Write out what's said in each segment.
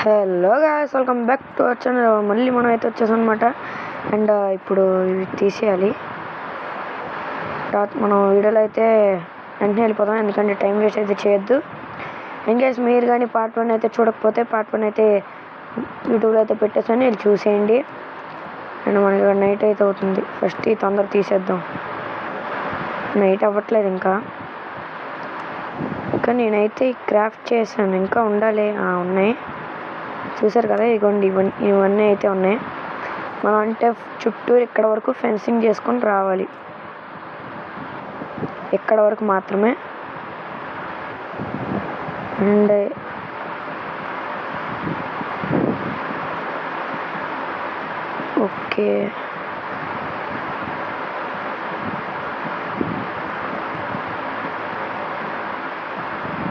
Hello guys, welcome back to our channel. మళ్ళీ మనం అయితే వచ్చేసాం అనమాట. అండ్ ఇప్పుడు ఇవి తీసేయాలి. తర్వాత మనం వీడియోలో అయితే వెంటనే వెళ్ళిపోతాం, ఎందుకంటే టైం వేస్ట్ అయితే చేయొద్దు. అండ్ గైస్, మీరు కానీ పార్ట్ 1 అయితే చూడకపోతే పార్ట్ 1 అయితే యూట్యూబ్లో అయితే పెట్టేసాను, వెళ్ళి చూసేయండి. అండ్ మనకి నైట్ అయితే అవుతుంది. ఫస్ట్ ఈ తొందర తీసేద్దాం. నైట్ అవ్వట్లేదు ఇంకా నేనైతే క్రాఫ్ట్ చేశాను, ఇంకా ఉండాలి. ఉన్నాయి, చూసారు కదా, ఇగోండి ఇవన్నీ అయితే ఉన్నాయి. మనం అంటే చుట్టూరు ఇక్కడ వరకు ఫెన్సింగ్ చేసుకొని రావాలి, ఇక్కడ వరకు మాత్రమే. అండ్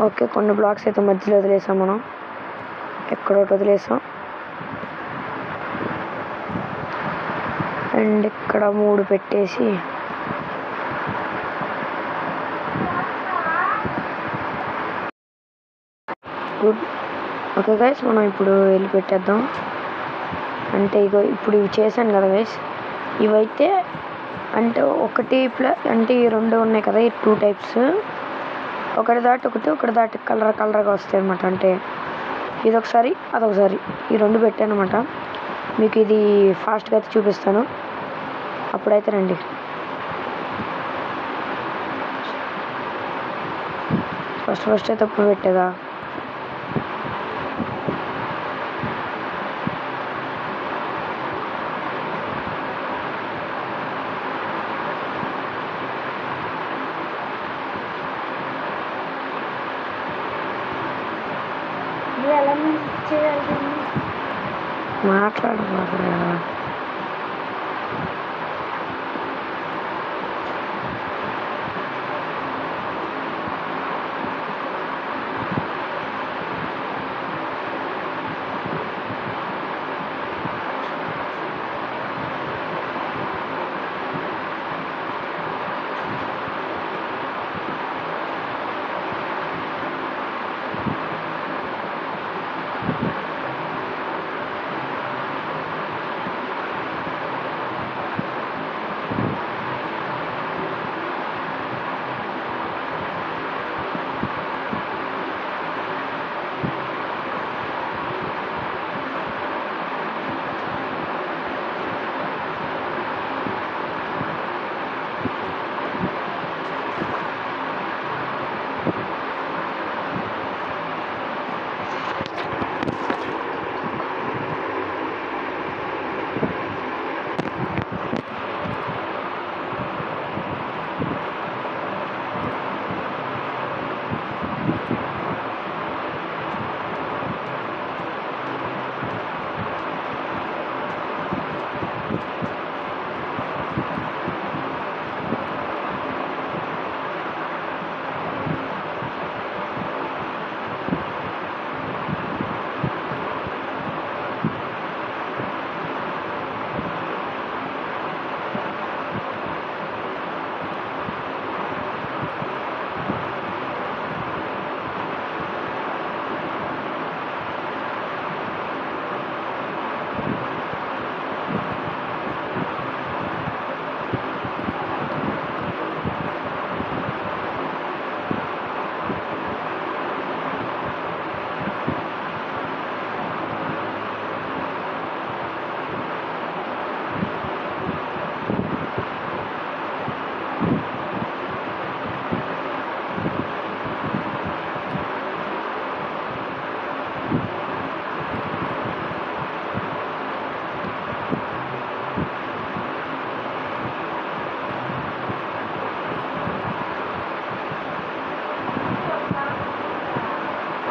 ఓకే, కొన్ని బ్లాక్స్ అయితే మధ్యలో వదిలేసాం, మనం ఎక్కడోటి వదిలేసాం. అండ్ ఇక్కడ 3 పెట్టేసి గుడ్. ఓకే గైస్, మనం ఇప్పుడు వెళ్ళి పెట్టేద్దాం. అంటే ఇగో ఇప్పుడు ఇవి చేశాను కదా గైస్, ఇవైతే అంటే అంటే ఈ 2 ఉన్నాయి కదా, ఈ 2 టైప్స్. ఒకటి దాటి కలర్గా వస్తాయి అనమాట. అంటే ఇదొకసారి అదొకసారి, ఈ 2 పెట్టాను అనమాట. మీకు ఇది ఫాస్ట్గా అయితే చూపిస్తాను, అప్పుడైతే రండి. ఫస్ట్ అయితే తప్పు పెట్టేదా. మాట్లాడబాగా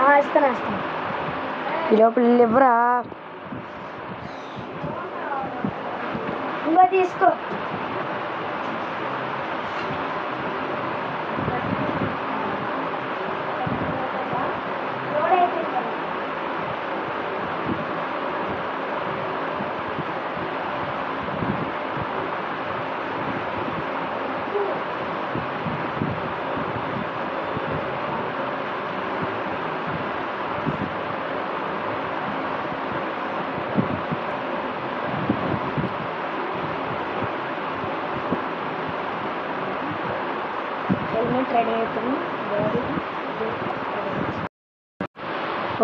వేస్తాను. ఈ లోపల ఇవ్వరా, ఇంకా తీసుకో.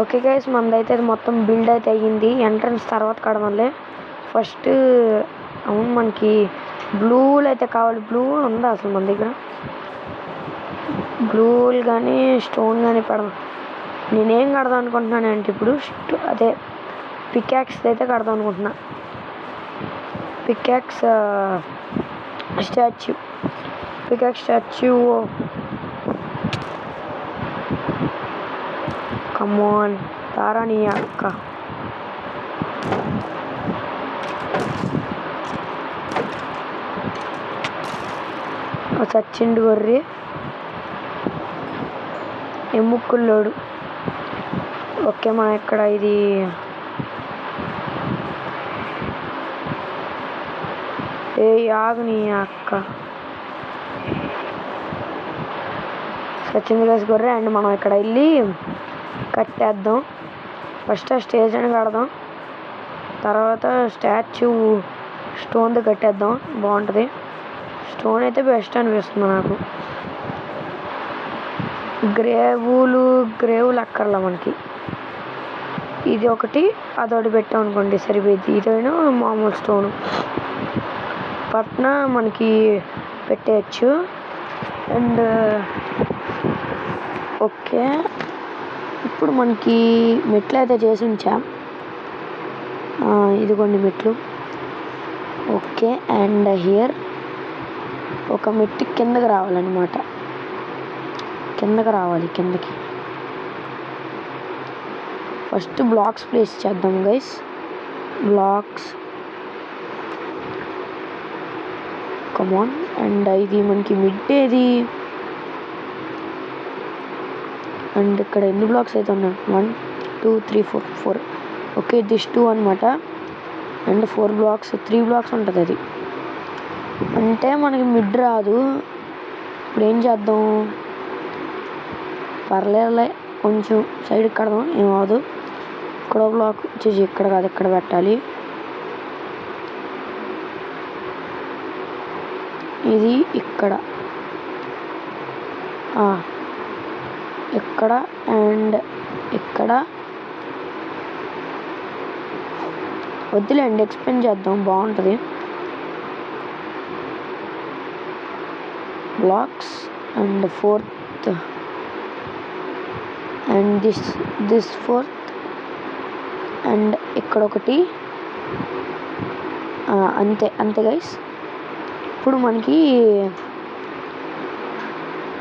ఓకే గైస్, మనదైతే అది మొత్తం బిల్డ్ అయితే అయ్యింది. ఎంట్రన్స్ తర్వాత కడదాంలే. ఫస్ట్ అవును మనకి బ్లూలు అయితే కావాలి. బ్లూ ఉందా అసలు మన దగ్గర? బ్లూలు కానీ స్టోన్ కానీ పెడదాం. నేనేం కడదాం అనుకుంటున్నాను అంటే ఇప్పుడు అదే పికాక్స్ అయితే కడదాం అనుకుంటున్నా. పికాక్స్ స్టాచ్యూ కమాన్ తారా నీ అక్క. సచ్చిండు గొర్రె ఎమ్ముక్కుల్లోడు. ఓకే, మనం ఇక్కడ ఇది ఆగు నీ అక్క. సచింది గైస్ గొర్రె. అండ్ మనం ఇక్కడ వెళ్ళి కట్టేద్దాం. ఫస్ట్ ఆ స్టేజ్ అని కడదాం, తర్వాత స్టాచ్యూ స్టోన్తో కట్టేద్దాం. బాగుంటుంది. స్టోన్ అయితే బెస్ట్ అనిపిస్తుంది నాకు. గ్రేవులు అక్కర్లా మనకి. ఇది ఒకటి అదొకటి పెట్టాం అనుకోండి సరిపోయింది. ఇదైనా మామూలు స్టోను పట్న మనకి పెట్టేయచ్చు. అండ్ ఓకే, ఇప్పుడు మనకి మెట్లు అయితే చేసి ఉంచాం. ఇదిగోండి మెట్లు. ఓకే, అండ్ హియర్ ఒక మెట్టు కిందకి రావాలన్నమాట. కిందకి ఫస్ట్ బ్లాక్స్ ప్లేస్ చేద్దాం గైస్. Blocks come on. అండ్ ఇది మనకి మిడ్ ఏది? అండ్ ఇక్కడ ఎన్ని బ్లాక్స్ అయితే ఉన్నాయి? 1 2 3 4. ఓకే, దిస్ 2 అనమాట. అండ్ 4 బ్లాక్స్ 3 బ్లాక్స్ ఉంటుంది అది. అంటే మనకి మిడ్ రాదు. ఇప్పుడు ఏం చేద్దాం? పర్లేదులే, కొంచెం సైడ్కి కడదాం, ఏమవదు. ఇక్కడ బ్లాక్ వచ్చేసి ఇక్కడ కాదు, ఇక్కడ పెట్టాలి. ఇది ఇక్కడ అండ్ ఇక్కడ వద్దులేండి, ఎక్స్ప్లెయిన్ చేద్దాం, బాగుంటుంది. Blocks and 4th and this 4th and ఇక్కడ ఒకటి. అంతే గైస్. ఇప్పుడు మనకి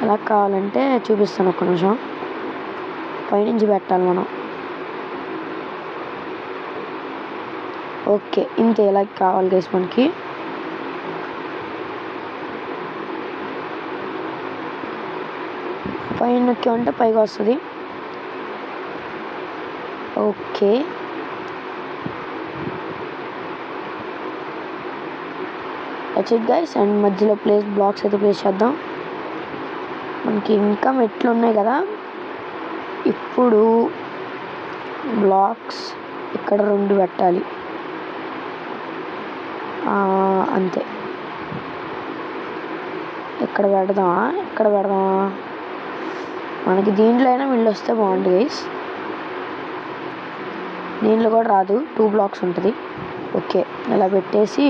ఎలా కావాలంటే చూపిస్తాను, ఒక్క నిమిషం. పైనుంచి పెట్టాలి మనం. ఓకే, ఇంత ఎలా కావాలి గైస్ మనకి. పైన నొక్కామంటే పైకి వస్తుంది. Okay, that's it guys. And మధ్యలో బ్లాక్స్ అయితే ప్లేస్ చేద్దాం. మనకి ఇంకా మెట్లు ఉన్నాయి కదా. ఇప్పుడు బ్లాక్స్ ఇక్కడ 2 పెట్టాలి, అంతే. ఇక్కడ పెడదామా? మనకి దీంట్లో అయినా వీళ్ళు వస్తే బాగుంటుంది గైస్. దీంట్లో కూడా రాదు, 2 బ్లాక్స్ ఉంటుంది. ఓకే, ఇలా పెట్టేసి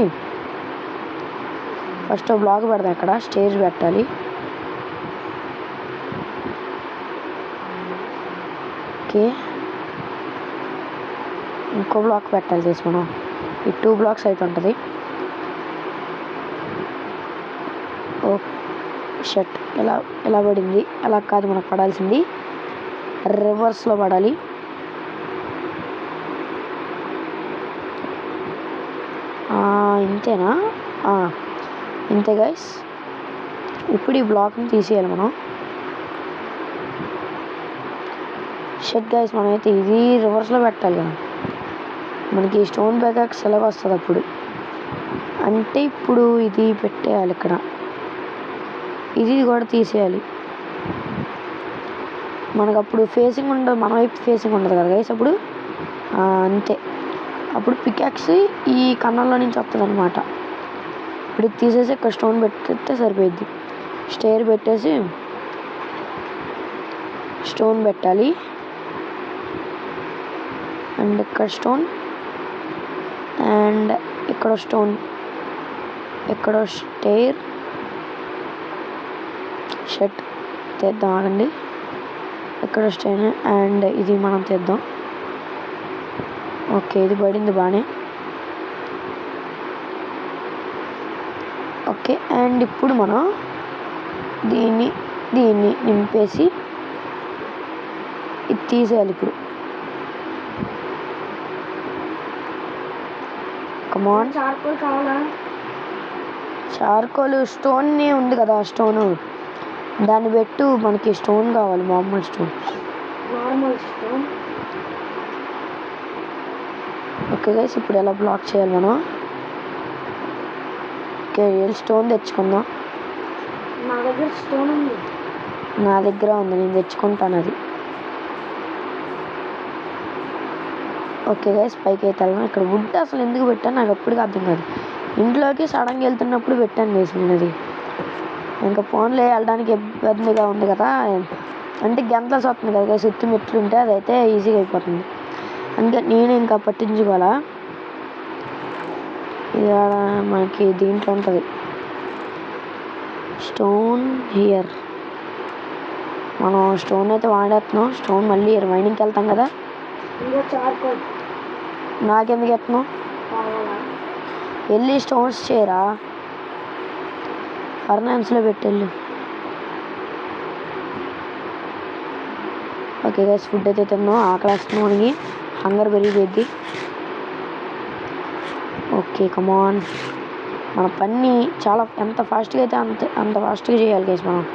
ఫస్ట్ బ్లాక్ పెడదాం. ఇక్కడ స్టేజ్ పెట్టాలి. ఓకే, ఇంకో బ్లాక్ పెట్టాలి చేసి మనం. ఈ 2 బ్లాక్స్ అయితే ఉంటుంది. ఓ షర్ట్ ఎలా పడింది? అలా కాదు, మనకు పడాల్సింది రివర్స్లో పడాలి. ఇంతేనా? ఇంతే గైస్. ఇప్పుడు ఈ బ్లాక్ని తీసేయాలి మనం. షర్ట్ గైస్, మనమైతే ఇది రివర్స్లో పెట్టాలి కదా. మనకి స్టోన్ బ్యాక్ ఎలాగ వస్తుంది అప్పుడు. అంటే ఇప్పుడు ఇది పెట్టేయాలి ఇక్కడ. ఇది కూడా తీసేయాలి. మనకు అప్పుడు ఫేసింగ్ ఉండదు, మన వైపు ఫేసింగ్ ఉండదు కదా గైస్ అప్పుడు. అంతే. అప్పుడు పికాక్స్ ఈ కన్నంలో నుంచి వస్తుంది అనమాట. ఇప్పుడు ఇది తీసేసి ఇక్కడ స్టోన్ పెట్టేస్తే సరిపోద్ది. స్టేర్ పెట్టేసి స్టోన్ పెట్టాలి. అండ్ ఇక్కడ స్టోన్ అండ్ ఇక్కడ స్టోన్, ఇక్కడ స్టేర్ షర్ట్ తెద్దాం ఆగండి. ఇక్కడ స్టేన్ అండ్ ఇది మనం తెద్దాం. ఓకే ఇది పడింది బాగానే. ఓకే అండ్ ఇప్పుడు మనం దీన్ని నింపేసి ఇది తీసేయాలి. ఇప్పుడు కమాన్ చార్కోల్ కావాలా? చార్కోల్ స్టోన్ ఉంది కదా, స్టోను దాన్ని పెట్టు. మనకి స్టోన్ కావాలి, మామూలు stone. Normal stone. Okay guys ఇప్పుడు ఎలా బ్లాక్ చేయాలి మనం? ఓకే రియల్ స్టోన్ తెచ్చుకుందాం. నా దగ్గర స్టోన్ ఉంది. నా దగ్గర ఉంది, నేను తెచ్చుకుంటాను అది. ఓకే గైస్ పైకి అయితే వెళ్దాం. ఇక్కడ వుడ్ అసలు ఎందుకు పెట్టాను నాకు ఎప్పటికీ అర్థం కాదు. ఇంట్లోకి సడన్గా వెళ్తున్నప్పుడు పెట్టాను గైస్ నేను అది. ఇంకా ఫోన్లో వెళ్ళడానికి ఇబ్బందిగా ఉంది కదా, అంటే గంటలు వస్తుంది కదా గైస్, ఎత్తు మెట్లు ఉంటే అదైతే ఈజీగా అయిపోతుంది. అందుకే నేను ఇంకా పట్టించుకోవాలా. ఇది మనకి దీంట్లో ఉంటుంది స్టోన్ హియర్. మనం స్టోన్ అయితే వాడేస్తున్నాం. స్టోన్ మళ్ళీ మైనింగ్కి వెళ్తాం కదా. చార్కోల్ నాకెందుకు ఎత్తున్నావు? కావాలా? వెళ్ళి స్టోన్స్ చేయరా, ఫర్నాన్స్లో పెట్టెళ్ళు. ఓకే గైస్ ఫుడ్ అయితే తిన్నాం, ఆకలి వేస్తున్నాం, మనకి హంగర్ పెరిగిపోద్ది. ఓకే కమాన్, మన పని చాలా ఎంత ఫాస్ట్గా అయితే అంత ఫాస్ట్గా చేయాలి గైస్ మనం.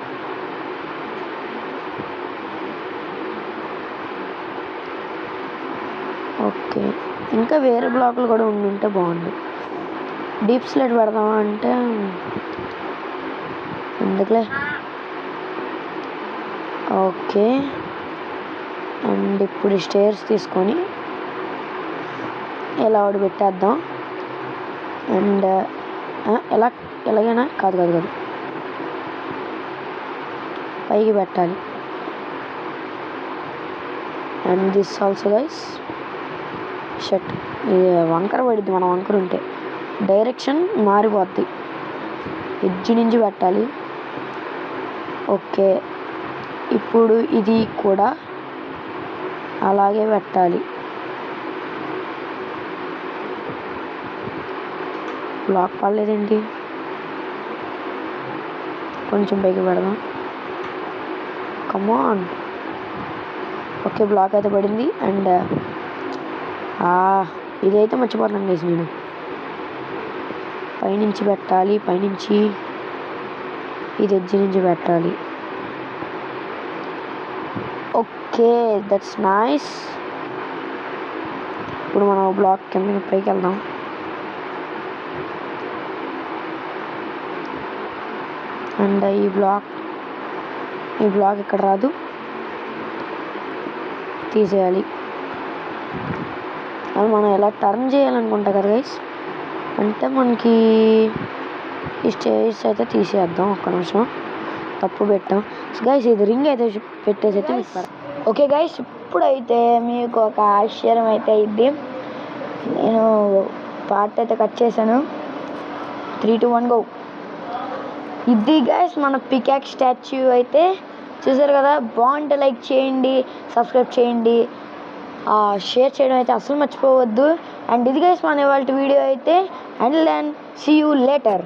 ఓకే ఇంకా వేరే బ్లాకులు కూడా ఉంటే బాగుండు. డీప్ స్లైడ్ పెడదామా అంటే ఎందుకులే. ఓకే అండ్ ఇప్పుడు స్టేర్స్ తీసుకొని ఎలా ఒకటి పెట్టేద్దాం. అండ్ ఎలాగైనా కాదు పైకి పెట్టాలి. And this also guys shirt. ఇది వంకర పడిద్ది, మనం వంకర ఉంటే డైరెక్షన్ మారిపోద్ది. ఎడ్జ్ నుంచి పెట్టాలి. ఓకే ఇప్పుడు ఇది కూడా అలాగే పెట్టాలి. బ్లాక్ పడలేదేంటి? కొంచెం పైకి పెడదాం. కమాన్. ఓకే బ్లాక్ అయితే పడింది. అండ్ ఇదైతే మర్చిపోతాను గైస్, నేను పైనుంచి పెట్టాలి. పైనుంచి ఇది ఎడ్జ్ నుంచి పెట్టాలి. Okay that's nice. ఇప్పుడు మనం బ్లాక్ కింద పైకి వెళ్దాం. అండ్ ఈ బ్లాక్ ఇక్కడ రాదు, తీసేయాలి. అది మనం ఎలా టర్న్ చేయాలనుకుంటా కదా గైస్. అంటే మనకి ఈ స్టేజ్ అయితే తీసేద్దాం. ఒక్క నిమిషం, తప్పు పెట్టాం గైస్. ఇది రింగ్ అయితే పెట్టేసి అయితే మీకు. ఓకే గైస్ ఇప్పుడైతే మీకు ఒక ఆశ్చర్యం అయితే ఇది. నేను పార్ట్ అయితే కట్ చేశాను. 3, 2, 1 గో. ఇది గైస్ మన పికాక్ స్టాచ్యూ అయితే చూసారు కదా. బాగుంటే లైక్ చేయండి, సబ్స్క్రైబ్ చేయండి, షేర్ చేయడం అయితే అసలు మర్చిపోవద్దు. అండ్ ఇది గైస్ మన ఇవాళ వీడియో అయితే. And then see you later.